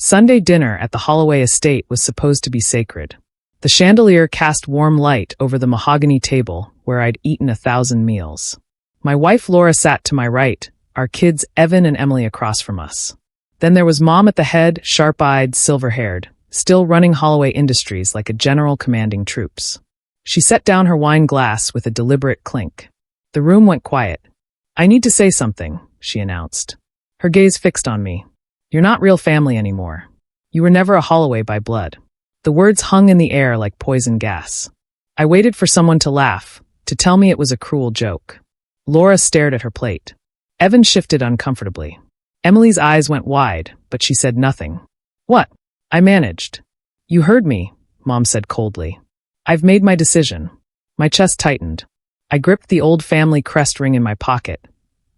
Sunday dinner at the Holloway estate was supposed to be sacred. The chandelier cast warm light over the mahogany table where I'd eaten 1,000 meals. My wife Laura sat to my right, our kids Evan and Emily across from us. Then there was Mom at the head, sharp-eyed, silver-haired, still running Holloway Industries like a general commanding troops. She set down her wine glass with a deliberate clink. The room went quiet. "I need to say something," she announced. Her gaze fixed on me. "You're not real family anymore. You were never a Holloway by blood." The words hung in the air like poison gas. I waited for someone to laugh, to tell me it was a cruel joke. Laura stared at her plate. Evan shifted uncomfortably. Emily's eyes went wide, but she said nothing. "What?" I managed. "You heard me," Mom said coldly. "I've made my decision." My chest tightened. I gripped the old family crest ring in my pocket.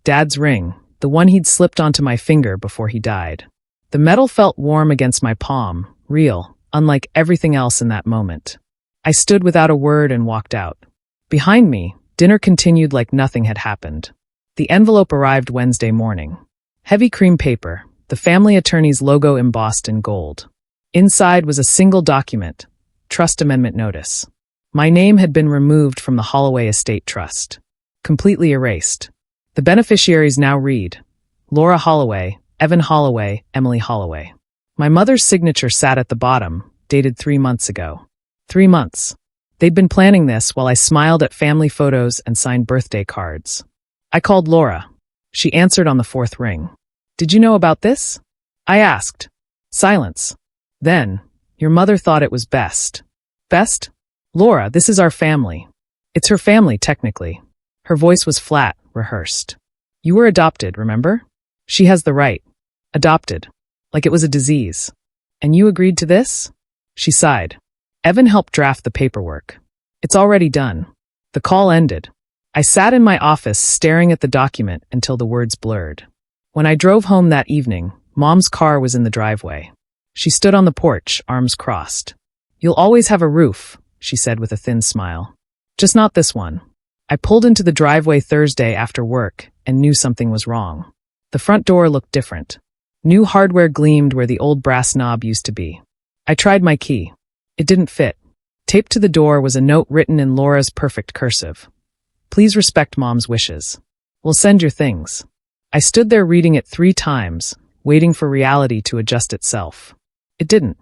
Dad's ring, the one he'd slipped onto my finger before he died. The metal felt warm against my palm, real, unlike everything else in that moment. I stood without a word and walked out. Behind me, dinner continued like nothing had happened. The envelope arrived Wednesday morning. Heavy cream paper, the family attorney's logo embossed in gold. Inside was a single document, trust amendment notice. My name had been removed from the Holloway Estate Trust. Completely erased. The beneficiaries now read: Laura Holloway, Evan Holloway, Emily Holloway. My mother's signature sat at the bottom, dated 3 months ago. 3 months. They'd been planning this while I smiled at family photos and signed birthday cards. I called Laura. She answered on the 4th ring. "Did you know about this?" I asked. Silence. Then, "Your mother thought it was best." "Best?" "Laura, this is our family." "It's her family, technically." Her voice was flat, rehearsed. "You were adopted, remember? She has the right." Adopted. Like it was a disease. "And you agreed to this?" She sighed. Evan helped draft the paperwork. "It's already done." The call ended. I sat in my office staring at the document until the words blurred. When I drove home that evening, Mom's car was in the driveway. She stood on the porch, arms crossed. "You'll always have a roof," she said with a thin smile. "Just not this one." I pulled into the driveway Thursday after work and knew something was wrong. The front door looked different. New hardware gleamed where the old brass knob used to be. I tried my key. It didn't fit. Taped to the door was a note written in Laura's perfect cursive. "Please respect Mom's wishes. We'll send your things." I stood there reading it 3 times, waiting for reality to adjust itself. It didn't.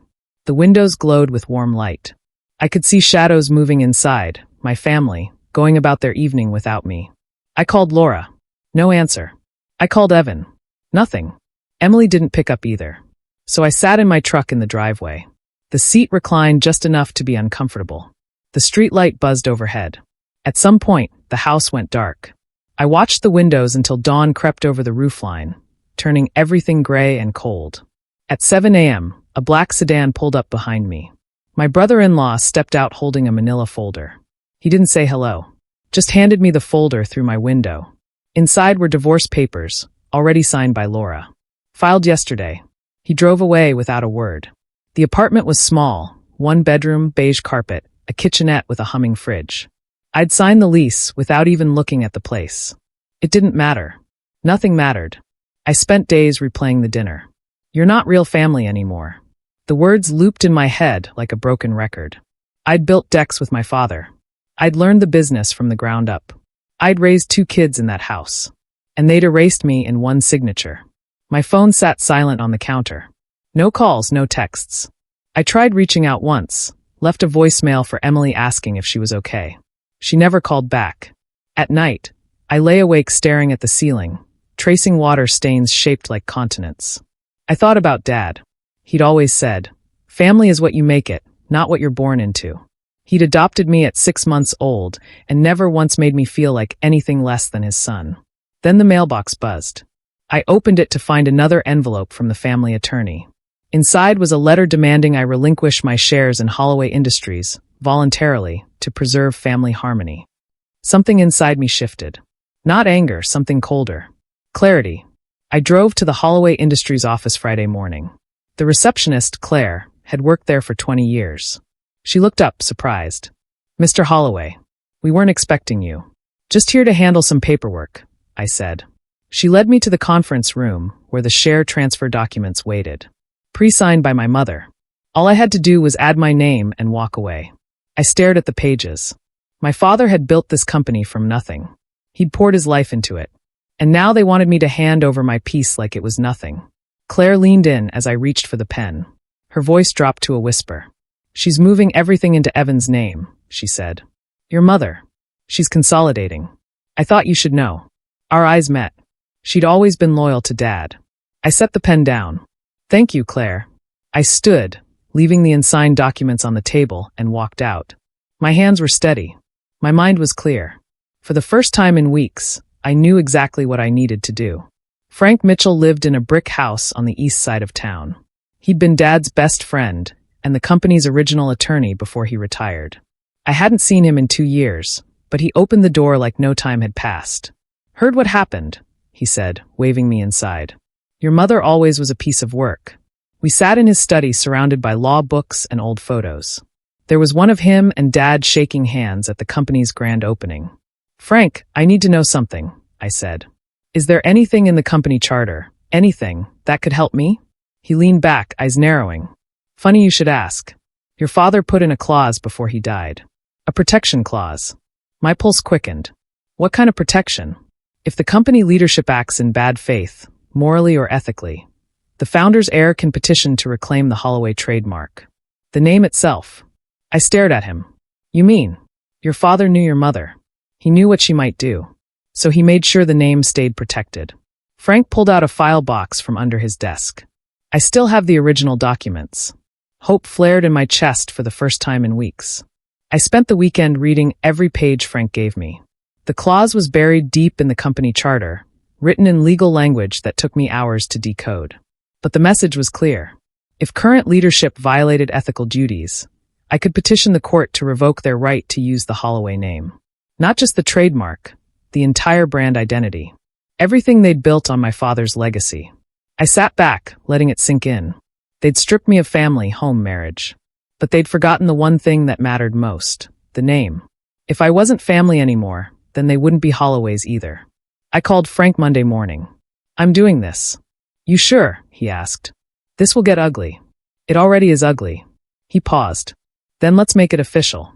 The windows glowed with warm light. I could see shadows moving inside, my family, going about their evening without me. I called Laura. No answer. I called Evan. Nothing. Emily didn't pick up either. So I sat in my truck in the driveway. The seat reclined just enough to be uncomfortable. The street light buzzed overhead. At some point, the house went dark. I watched the windows until dawn crept over the roofline, turning everything gray and cold. At 7 a.m., a black sedan pulled up behind me. My brother-in-law stepped out holding a manila folder. He didn't say hello, just handed me the folder through my window. Inside were divorce papers, already signed by Laura. Filed yesterday. He drove away without a word. The apartment was small, 1 bedroom, beige carpet, a kitchenette with a humming fridge. I'd signed the lease without even looking at the place. It didn't matter. Nothing mattered. I spent days replaying the dinner. "You're not real family anymore." The words looped in my head like a broken record. I'd built decks with my father. I'd learned the business from the ground up. I'd raised 2 kids in that house. And they'd erased me in 1 signature. My phone sat silent on the counter. No calls, no texts. I tried reaching out once, left a voicemail for Emily asking if she was okay. She never called back. At night, I lay awake staring at the ceiling, tracing water stains shaped like continents. I thought about Dad. He'd always said, "Family is what you make it, not what you're born into." He'd adopted me at 6 months old and never once made me feel like anything less than his son. Then the mailbox buzzed. I opened it to find another envelope from the family attorney. Inside was a letter demanding I relinquish my shares in Holloway Industries, voluntarily, to preserve family harmony. Something inside me shifted. Not anger, something colder. Clarity. I drove to the Holloway Industries office Friday morning. The receptionist, Claire, had worked there for 20 years. She looked up, surprised. "Mr. Holloway, we weren't expecting you. Just here to handle some paperwork," I said. She led me to the conference room, where the share transfer documents waited. pre-signed by my mother. All I had to do was add my name and walk away. I stared at the pages. My father had built this company from nothing. He'd poured his life into it. And now they wanted me to hand over my piece like it was nothing. Claire leaned in as I reached for the pen. Her voice dropped to a whisper. "She's moving everything into Evan's name," she said. "Your mother. She's consolidating. I thought you should know." Our eyes met. She'd always been loyal to Dad. I set the pen down. "Thank you, Claire." I stood, leaving the unsigned documents on the table, and walked out. My hands were steady. My mind was clear. For the first time in weeks, I knew exactly what I needed to do. Frank Mitchell lived in a brick house on the east side of town. He'd been Dad's best friend and the company's original attorney before he retired. I hadn't seen him in 2 years, but he opened the door like no time had passed. "Heard what happened," he said, waving me inside. "Your mother always was a piece of work." We sat in his study surrounded by law books and old photos. There was one of him and Dad shaking hands at the company's grand opening. "Frank, I need to know something," I said. "Is there anything in the company charter, anything, that could help me?" He leaned back, eyes narrowing. "Funny you should ask. Your father put in a clause before he died. A protection clause." My pulse quickened. "What kind of protection?" "If the company leadership acts in bad faith, morally or ethically, the founder's heir can petition to reclaim the Holloway trademark. The name itself." I stared at him. "You mean, your father knew your mother? He knew what she might do. So he made sure the name stayed protected." Frank pulled out a file box from under his desk. "I still have the original documents." Hope flared in my chest for the first time in weeks. I spent the weekend reading every page Frank gave me. The clause was buried deep in the company charter, written in legal language that took me hours to decode. But the message was clear. If current leadership violated ethical duties, I could petition the court to revoke their right to use the Holloway name. Not just the trademark, the entire brand identity. Everything they'd built on my father's legacy. I sat back, letting it sink in. They'd stripped me of family, home, marriage. But they'd forgotten the one thing that mattered most, the name. If I wasn't family anymore, then they wouldn't be Holloways either. I called Frank Monday morning. "I'm doing this." "You sure?" he asked. "This will get ugly." "It already is ugly." He paused. "Then let's make it official."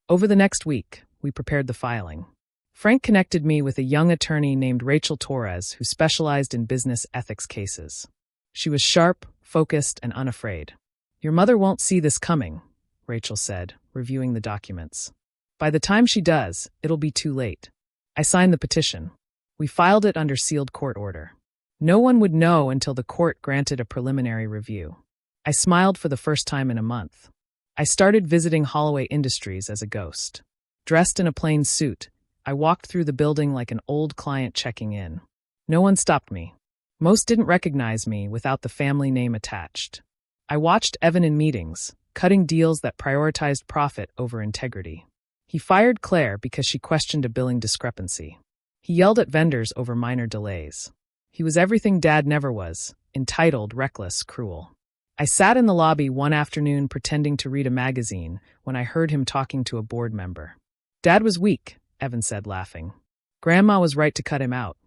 Over the next week, we prepared the filing. Frank connected me with a young attorney named Rachel Torres who specialized in business ethics cases. She was sharp, focused, and unafraid. "Your mother won't see this coming," Rachel said, reviewing the documents. "By the time she does, it'll be too late." I signed the petition. We filed it under sealed court order. No one would know until the court granted a preliminary review. I smiled for the first time in a month. I started visiting Holloway Industries as a ghost. Dressed in a plain suit, I walked through the building like an old client checking in. No one stopped me. Most didn't recognize me without the family name attached. I watched Evan in meetings, cutting deals that prioritized profit over integrity. He fired Claire because she questioned a billing discrepancy. He yelled at vendors over minor delays. He was everything Dad never was, entitled, reckless, cruel. I sat in the lobby one afternoon pretending to read a magazine when I heard him talking to a board member. "Dad was weak," Evan said, laughing. "Grandma was right to cut him out.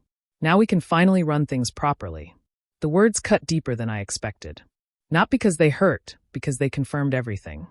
Now we can finally run things properly." The words cut deeper than I expected. Not because they hurt, because they confirmed everything.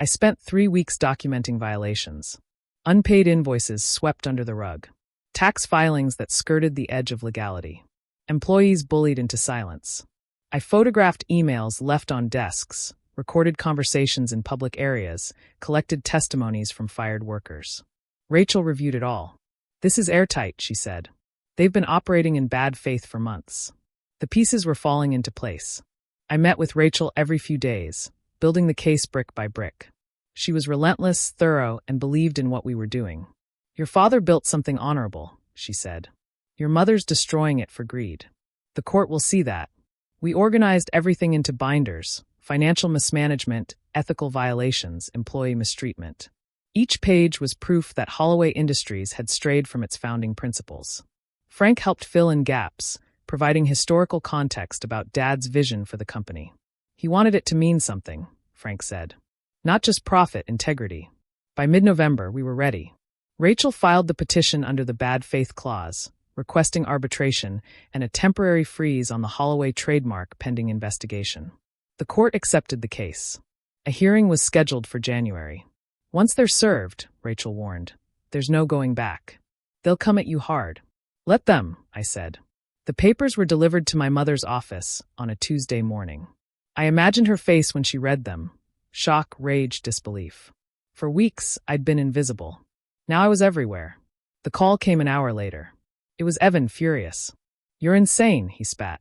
I spent 3 weeks documenting violations. Unpaid invoices swept under the rug. Tax filings that skirted the edge of legality. Employees bullied into silence. I photographed emails left on desks, recorded conversations in public areas, collected testimonies from fired workers. Rachel reviewed it all. "This is airtight," she said. "They've been operating in bad faith for months." The pieces were falling into place. I met with Rachel every few days, building the case brick by brick. She was relentless, thorough, and believed in what we were doing. "Your father built something honorable," she said. "Your mother's destroying it for greed. The court will see that." We organized everything into binders: financial mismanagement, ethical violations, employee mistreatment. Each page was proof that Holloway Industries had strayed from its founding principles. Frank helped fill in gaps, providing historical context about Dad's vision for the company. He wanted it to mean something, Frank said. Not just profit, integrity. By mid-November, we were ready. Rachel filed the petition under the bad faith clause, requesting arbitration and a temporary freeze on the Holloway trademark pending investigation. The court accepted the case. A hearing was scheduled for January. Once they're served, Rachel warned, there's no going back. They'll come at you hard. Let them, I said. The papers were delivered to my mother's office on a Tuesday morning. I imagined her face when she read them. Shock, rage, disbelief. For weeks, I'd been invisible. Now I was everywhere. The call came an hour later. It was Evan, furious. You're insane, he spat.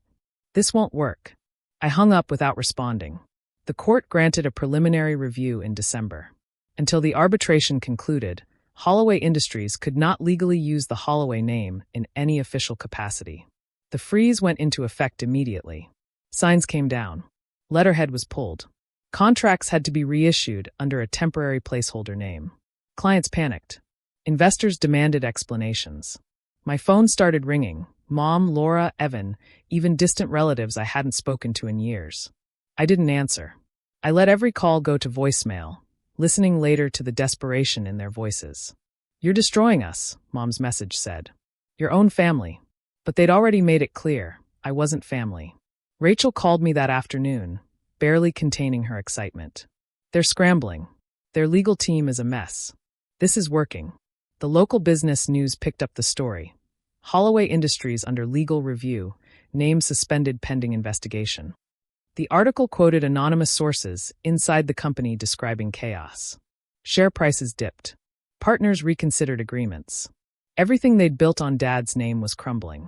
This won't work. I hung up without responding. The court granted a preliminary review in December. Until the arbitration concluded, Holloway Industries could not legally use the Holloway name in any official capacity. The freeze went into effect immediately. Signs came down. Letterhead was pulled. Contracts had to be reissued under a temporary placeholder name. Clients panicked. Investors demanded explanations. My phone started ringing. Mom, Laura, Evan, even distant relatives I hadn't spoken to in years. I didn't answer. I let every call go to voicemail, listening later to the desperation in their voices. You're destroying us, Mom's message said. Your own family. But they'd already made it clear, I wasn't family. Rachel called me that afternoon, barely containing her excitement. They're scrambling. Their legal team is a mess. This is working. The local business news picked up the story. Holloway Industries under legal review, name suspended pending investigation. The article quoted anonymous sources inside the company describing chaos. Share prices dipped. Partners reconsidered agreements. Everything they'd built on Dad's name was crumbling.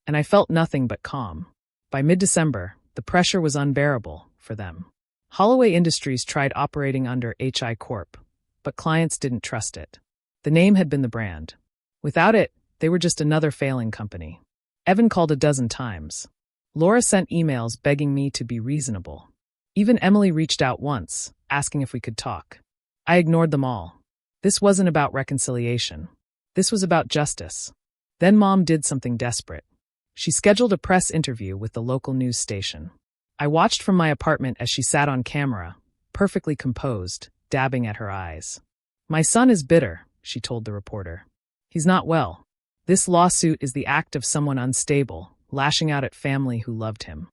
And I felt nothing but calm. By mid-December, the pressure was unbearable for them. Holloway Industries tried operating under HI Corp., but clients didn't trust it. The name had been the brand. Without it, they were just another failing company. Evan called a dozen times. Laura sent emails begging me to be reasonable. Even Emily reached out once, asking if we could talk. I ignored them all. This wasn't about reconciliation. This was about justice. Then Mom did something desperate. She scheduled a press interview with the local news station. I watched from my apartment as she sat on camera, perfectly composed, dabbing at her eyes. My son is bitter, she told the reporter. He's not well. This lawsuit is the act of someone unstable, lashing out at family who loved him.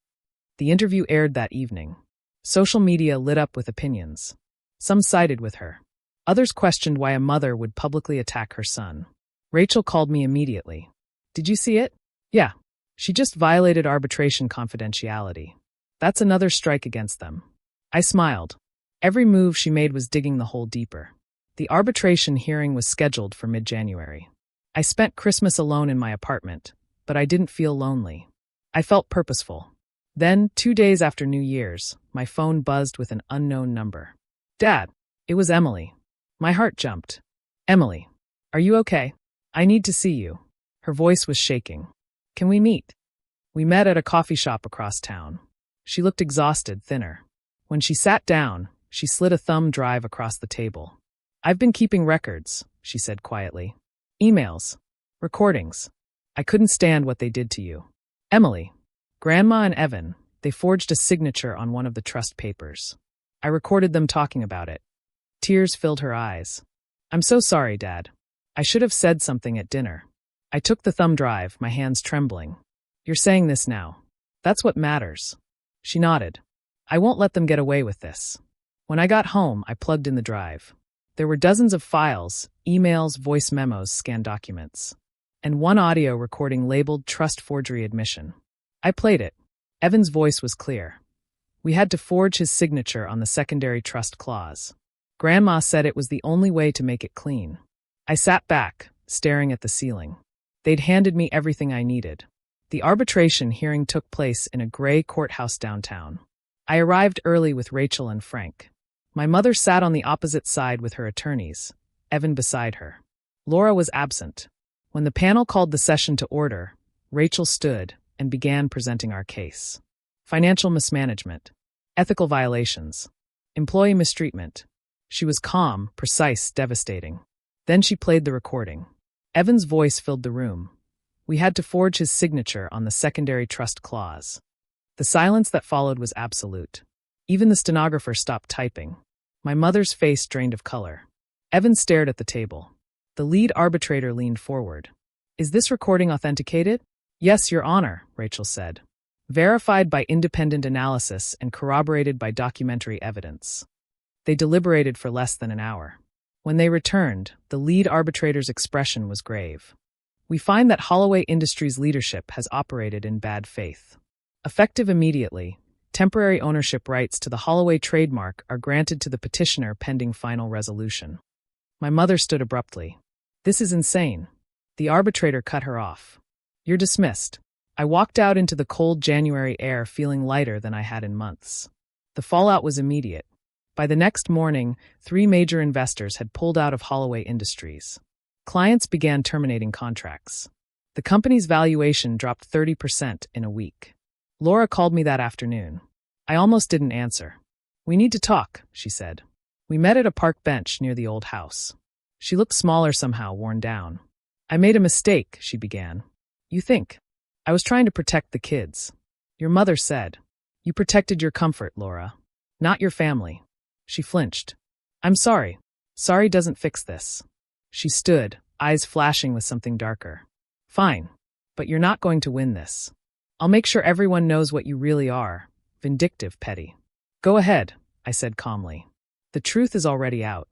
The interview aired that evening. Social media lit up with opinions. Some sided with her. Others questioned why a mother would publicly attack her son. Rachel called me immediately. Did you see it? Yeah. She just violated arbitration confidentiality. That's another strike against them. I smiled. Every move she made was digging the hole deeper. The arbitration hearing was scheduled for mid-January. I spent Christmas alone in my apartment, but I didn't feel lonely. I felt purposeful. Then, 2 days after New Year's, my phone buzzed with an unknown number. Dad, it was Emily. My heart jumped. Emily, are you okay? I need to see you. Her voice was shaking. Can we meet? We met at a coffee shop across town. She looked exhausted, thinner. When she sat down, she slid a thumb drive across the table. I've been keeping records, she said quietly. Emails. Recordings. I couldn't stand what they did to you. Emily. Grandma and Evan, they forged a signature on one of the trust papers. I recorded them talking about it. Tears filled her eyes. I'm so sorry, Dad. I should have said something at dinner. I took the thumb drive, my hands trembling. You're saying this now. That's what matters. She nodded. I won't let them get away with this. When I got home, I plugged in the drive. There were dozens of files, emails, voice memos, scanned documents, and one audio recording labeled Trust Forgery Admission. I played it. Evan's voice was clear. We had to forge his signature on the secondary trust clause. Grandma said it was the only way to make it clean. I sat back, staring at the ceiling. They'd handed me everything I needed. The arbitration hearing took place in a gray courthouse downtown. I arrived early with Rachel and Frank. My mother sat on the opposite side with her attorneys, Evan beside her. Laura was absent. When the panel called the session to order, Rachel stood and began presenting our case. Financial mismanagement, ethical violations, employee mistreatment. She was calm, precise, devastating. Then she played the recording. Evan's voice filled the room. We had to forge his signature on the secondary trust clause. The silence that followed was absolute. Even the stenographer stopped typing. My mother's face drained of color. Evan stared at the table. The lead arbitrator leaned forward. Is this recording authenticated? Yes, Your Honor, Rachel said. verified by independent analysis and corroborated by documentary evidence. They deliberated for less than an hour. When they returned, the lead arbitrator's expression was grave. We find that Holloway Industries leadership has operated in bad faith. Effective immediately, temporary ownership rights to the Holloway trademark are granted to the petitioner pending final resolution. My mother stood abruptly. This is insane. The arbitrator cut her off. You're dismissed. I walked out into the cold January air feeling lighter than I had in months. The fallout was immediate. By the next morning, 3 major investors had pulled out of Holloway Industries. Clients began terminating contracts. The company's valuation dropped 30% in a week. Laura called me that afternoon. I almost didn't answer. We need to talk, she said. We met at a park bench near the old house. She looked smaller somehow, worn down. I made a mistake, she began. You think? I was trying to protect the kids. Your mother said. You protected your comfort, Laura. Not your family. She flinched. I'm sorry. Sorry doesn't fix this. She stood, eyes flashing with something darker. Fine. But you're not going to win this. I'll make sure everyone knows what you really are. Vindictive, petty. Go ahead, I said calmly. The truth is already out.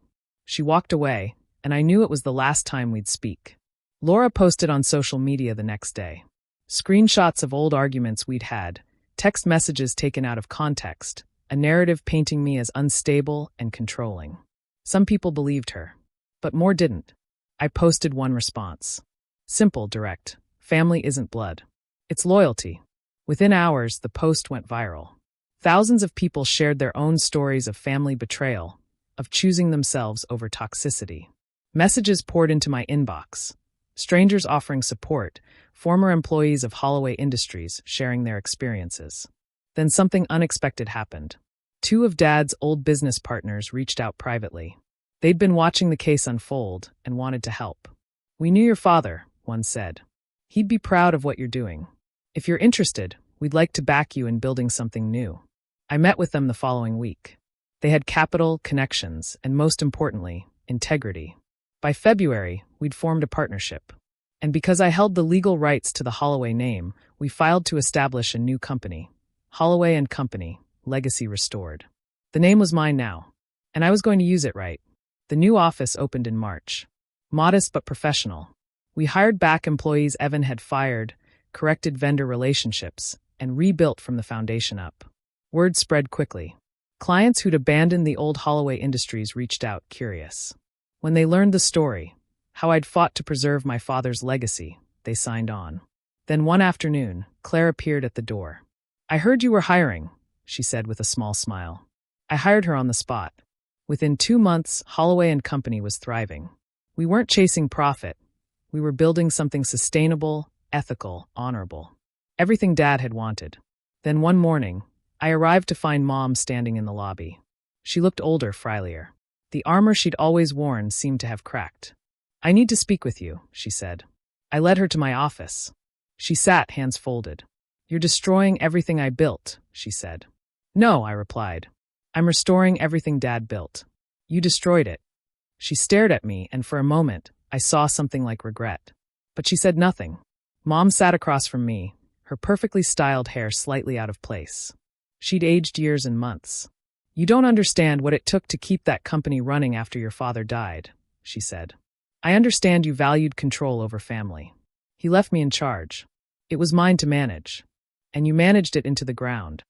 She walked away, and I knew it was the last time we'd speak. Laura posted on social media the next day. Screenshots of old arguments we'd had, text messages taken out of context, a narrative painting me as unstable and controlling. Some people believed her, but more didn't. I posted one response. Simple, direct. Family isn't blood. It's loyalty. Within hours, the post went viral. Thousands of people shared their own stories of family betrayal, of choosing themselves over toxicity. Messages poured into my inbox. Strangers offering support, former employees of Holloway Industries sharing their experiences. Then something unexpected happened. 2 of Dad's old business partners reached out privately. They'd been watching the case unfold and wanted to help. We knew your father, one said. He'd be proud of what you're doing. If you're interested, we'd like to back you in building something new. I met with them the following week. They had capital, connections, and most importantly, integrity. By February, we'd formed a partnership. And because I held the legal rights to the Holloway name, we filed to establish a new company. Holloway and Company, legacy restored. The name was mine now, and I was going to use it right. The new office opened in March. Modest but professional. We hired back employees Evan had fired, corrected vendor relationships, and rebuilt from the foundation up. Word spread quickly. Clients who'd abandoned the old Holloway Industries reached out, curious. When they learned the story, how I'd fought to preserve my father's legacy, they signed on. Then one afternoon, Claire appeared at the door. I heard you were hiring, she said with a small smile. I hired her on the spot. Within 2 months, Holloway and Company was thriving. We weren't chasing profit. We were building something sustainable, ethical, honorable. Everything Dad had wanted. Then one morning, I arrived to find Mom standing in the lobby. She looked older, frilier. The armor she'd always worn seemed to have cracked. I need to speak with you, she said. I led her to my office. She sat, hands folded. You're destroying everything I built, she said. No, I replied. I'm restoring everything Dad built. You destroyed it. She stared at me, and for a moment, I saw something like regret. But she said nothing. Mom sat across from me, her perfectly styled hair slightly out of place. She'd aged years and months. You don't understand what it took to keep that company running after your father died, she said. I understand you valued control over family. He left me in charge. It was mine to manage. And you managed it into the ground.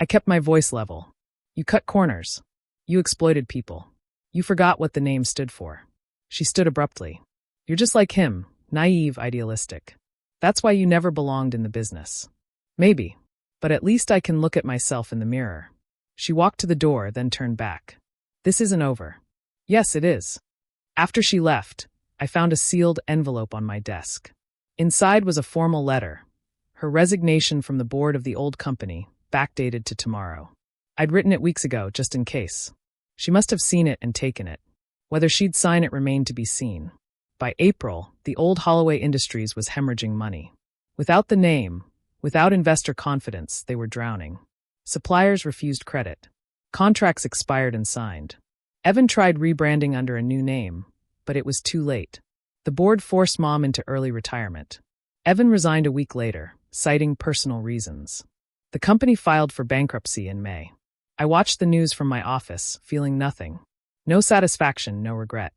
I kept my voice level. You cut corners. You exploited people. You forgot what the name stood for. She stood abruptly. You're just like him, naive, idealistic. That's why you never belonged in the business. Maybe, but at least I can look at myself in the mirror. She walked to the door, then turned back. This isn't over. Yes, it is. After she left, I found a sealed envelope on my desk. Inside was a formal letter. Her resignation from the board of the old company, backdated to tomorrow. I'd written it weeks ago, just in case. She must have seen it and taken it. Whether she'd sign it remained to be seen. By April, the old Holloway Industries was hemorrhaging money. Without the name, without investor confidence, they were drowning. Suppliers refused credit. Contracts expired and signed. Evan tried rebranding under a new name, but it was too late. The board forced Mom into early retirement. Evan resigned a week later, citing personal reasons. The company filed for bankruptcy in May. I watched the news from my office, feeling nothing. No satisfaction, no regret.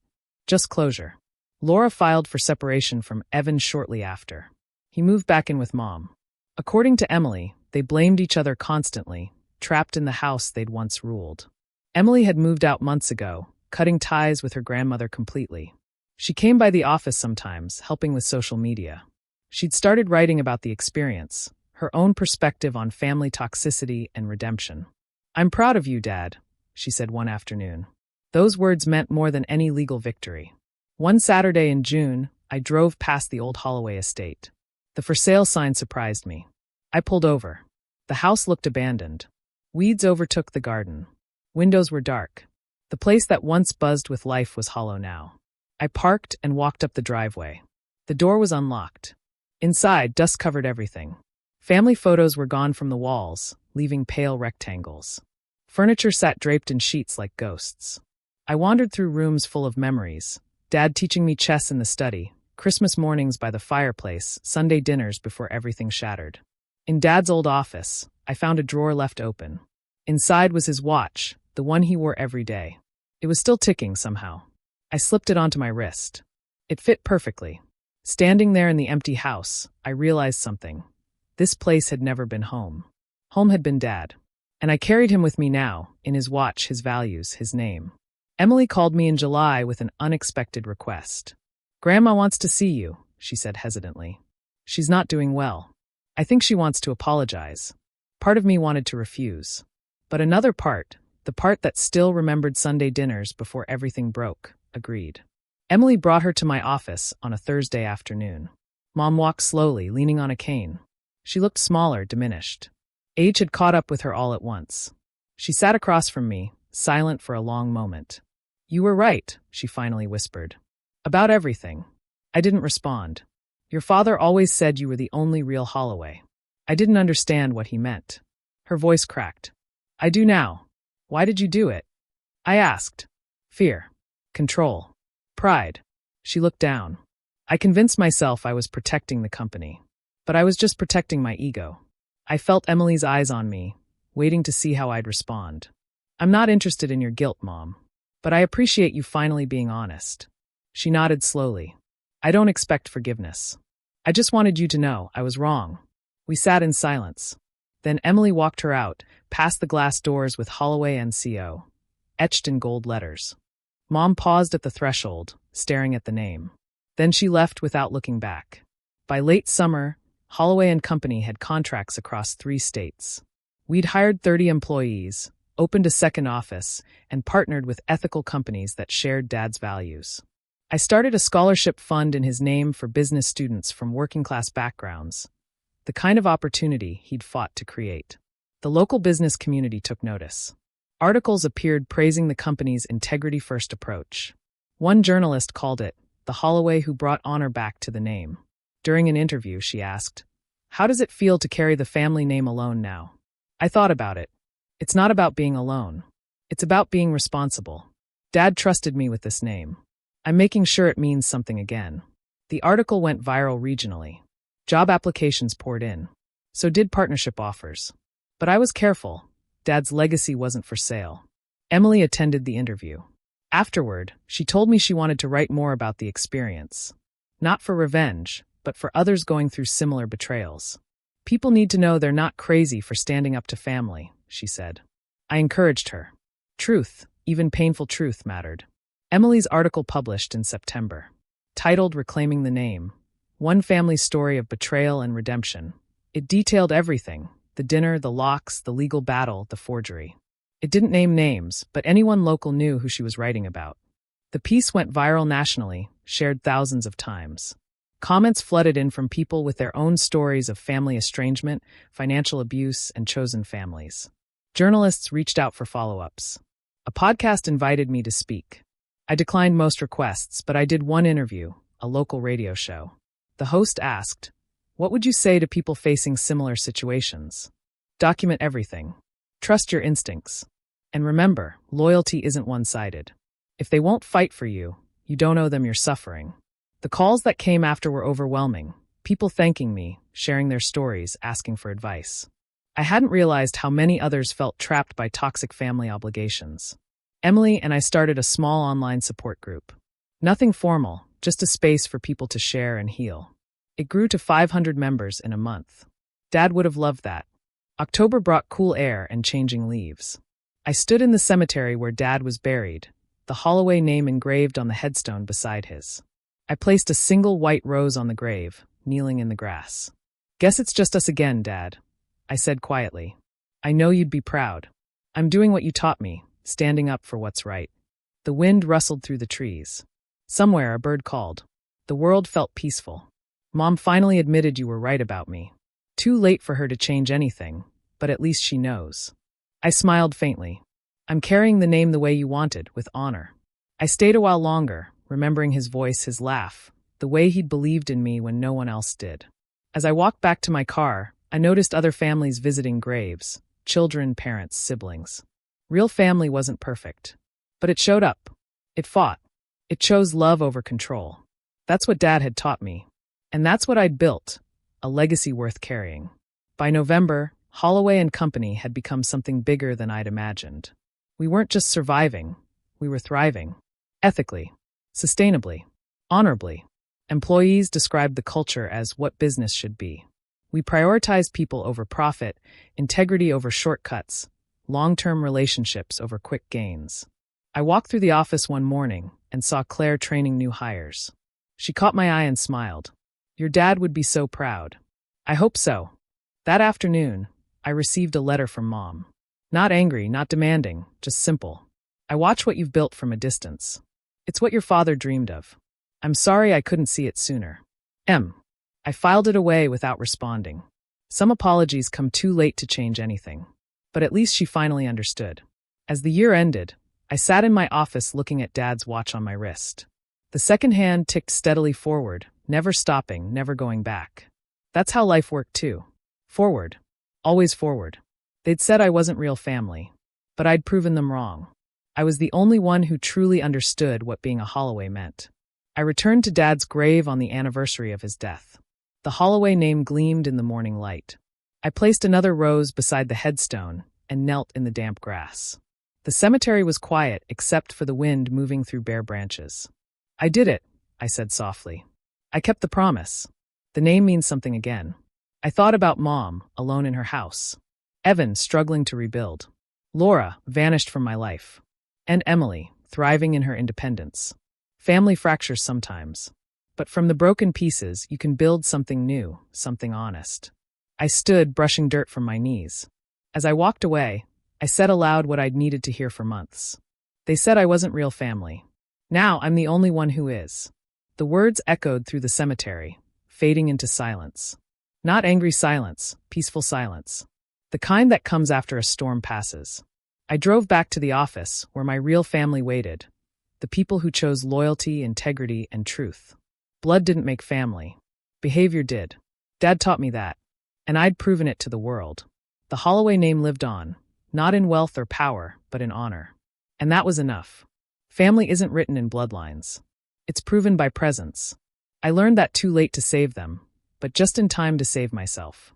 Just closure. Laura filed for separation from Evan shortly after. He moved back in with Mom. According to Emily, they blamed each other constantly, trapped in the house they'd once ruled. Emily had moved out months ago, cutting ties with her grandmother completely. She came by the office sometimes, helping with social media. She'd started writing about the experience, her own perspective on family toxicity and redemption. "I'm proud of you, Dad," she said one afternoon. Those words meant more than any legal victory. One Saturday in June, I drove past the old Holloway estate. The for sale sign surprised me. I pulled over. The house looked abandoned. Weeds overtook the garden. Windows were dark. The place that once buzzed with life was hollow now. I parked and walked up the driveway. The door was unlocked. Inside, dust covered everything. Family photos were gone from the walls, leaving pale rectangles. Furniture sat draped in sheets like ghosts. I wandered through rooms full of memories. Dad teaching me chess in the study, Christmas mornings by the fireplace, Sunday dinners before everything shattered. In Dad's old office, I found a drawer left open. Inside was his watch, the one he wore every day. It was still ticking somehow. I slipped it onto my wrist. It fit perfectly. Standing there in the empty house, I realized something. This place had never been home. Home had been Dad. And I carried him with me now, in his watch, his values, his name. Emily called me in July with an unexpected request. "Grandma wants to see you," she said hesitantly. "She's not doing well. I think she wants to apologize." Part of me wanted to refuse. But another part, the part that still remembered Sunday dinners before everything broke, agreed. Emily brought her to my office on a Thursday afternoon. Mom walked slowly, leaning on a cane. She looked smaller, diminished. Age had caught up with her all at once. She sat across from me, silent for a long moment. "You were right," she finally whispered. "About everything." I didn't respond. "Your father always said you were the only real Holloway." I didn't understand what he meant. Her voice cracked. "I do now. Why did you do it?" I asked. "Fear. Control. Pride." She looked down. I convinced myself I was protecting the company. But I was just protecting my ego. I felt Emily's eyes on me, waiting to see how I'd respond. "I'm not interested in your guilt, Mom. But I appreciate you finally being honest." She nodded slowly. "I don't expect forgiveness. I just wanted you to know I was wrong." We sat in silence. Then Emily walked her out, past the glass doors with Holloway NCO, etched in gold letters. Mom paused at the threshold, staring at the name. Then she left without looking back. By late summer, Holloway and Company had contracts across 3 states. We'd hired 30 employees, opened a second office, and partnered with ethical companies that shared Dad's values. I started a scholarship fund in his name for business students from working-class backgrounds, the kind of opportunity he'd fought to create. The local business community took notice. Articles appeared praising the company's integrity-first approach. One journalist called it the Holloway who brought honor back to the name. During an interview, she asked, "How does it feel to carry the family name alone now?" I thought about it. It's not about being alone. It's about being responsible. Dad trusted me with this name. I'm making sure it means something again. The article went viral regionally. Job applications poured in. So did partnership offers. But I was careful. Dad's legacy wasn't for sale. Emily attended the interview. Afterward, she told me she wanted to write more about the experience. Not for revenge, but for others going through similar betrayals. "People need to know they're not crazy for standing up to family," she said. I encouraged her. Truth, even painful truth, mattered. Emily's article published in September. Titled Reclaiming the Name, One Family's Story of Betrayal and Redemption. It detailed everything: the dinner, the locks, the legal battle, the forgery. It didn't name names, but anyone local knew who she was writing about. The piece went viral nationally, shared thousands of times. Comments flooded in from people with their own stories of family estrangement, financial abuse, and chosen families. Journalists reached out for follow-ups. A podcast invited me to speak. I declined most requests, but I did one interview, a local radio show. The host asked, "What would you say to people facing similar situations?" Document everything. Trust your instincts. And remember, loyalty isn't one-sided. If they won't fight for you, you don't owe them your suffering. The calls that came after were overwhelming. People thanking me, sharing their stories, asking for advice. I hadn't realized how many others felt trapped by toxic family obligations. Emily and I started a small online support group. Nothing formal, just a space for people to share and heal. It grew to 500 members in a month. Dad would have loved that. October brought cool air and changing leaves. I stood in the cemetery where Dad was buried, the Holloway name engraved on the headstone beside his. I placed a single white rose on the grave, kneeling in the grass. "Guess it's just us again, Dad," I said quietly. "I know you'd be proud. I'm doing what you taught me, standing up for what's right." The wind rustled through the trees. Somewhere a bird called. The world felt peaceful. Mom finally admitted you were right about me. Too late for her to change anything, but at least she knows. I smiled faintly. "I'm carrying the name the way you wanted, with honor." I stayed a while longer, remembering his voice, his laugh, the way he'd believed in me when no one else did. As I walked back to my car, I noticed other families visiting graves, children, parents, siblings. Real family wasn't perfect. But it showed up. It fought. It chose love over control. That's what Dad had taught me. And that's what I'd built, a legacy worth carrying. By November, Holloway and Company had become something bigger than I'd imagined. We weren't just surviving, we were thriving. Ethically, sustainably, honorably. Employees described the culture as what business should be. We prioritized people over profit, integrity over shortcuts, long-term relationships over quick gains. I walked through the office one morning and saw Claire training new hires. She caught my eye and smiled. "Your dad would be so proud." "I hope so." That afternoon, I received a letter from Mom. Not angry, not demanding, just simple. "I watch what you've built from a distance. It's what your father dreamed of. I'm sorry I couldn't see it sooner. M." I filed it away without responding. Some apologies come too late to change anything. But at least she finally understood. As the year ended, I sat in my office looking at Dad's watch on my wrist. The second hand ticked steadily forward, never stopping, never going back. That's how life worked too. Forward. Always forward. They'd said I wasn't real family, but I'd proven them wrong. I was the only one who truly understood what being a Holloway meant. I returned to Dad's grave on the anniversary of his death. The Holloway name gleamed in the morning light. I placed another rose beside the headstone and knelt in the damp grass. The cemetery was quiet except for the wind moving through bare branches. "I did it," I said softly. "I kept the promise. The name means something again." I thought about Mom, alone in her house. Evan, struggling to rebuild. Laura, vanished from my life. And Emily, thriving in her independence. Family fractures sometimes. But from the broken pieces, you can build something new, something honest. I stood, brushing dirt from my knees. As I walked away, I said aloud what I'd needed to hear for months. They said I wasn't real family. Now I'm the only one who is. The words echoed through the cemetery, fading into silence. Not angry silence, peaceful silence. The kind that comes after a storm passes. I drove back to the office, where my real family waited. The people who chose loyalty, integrity, and truth. Blood didn't make family. Behavior did. Dad taught me that. And I'd proven it to the world. The Holloway name lived on, not in wealth or power, but in honor. And that was enough. Family isn't written in bloodlines. It's proven by presence. I learned that too late to save them, but just in time to save myself.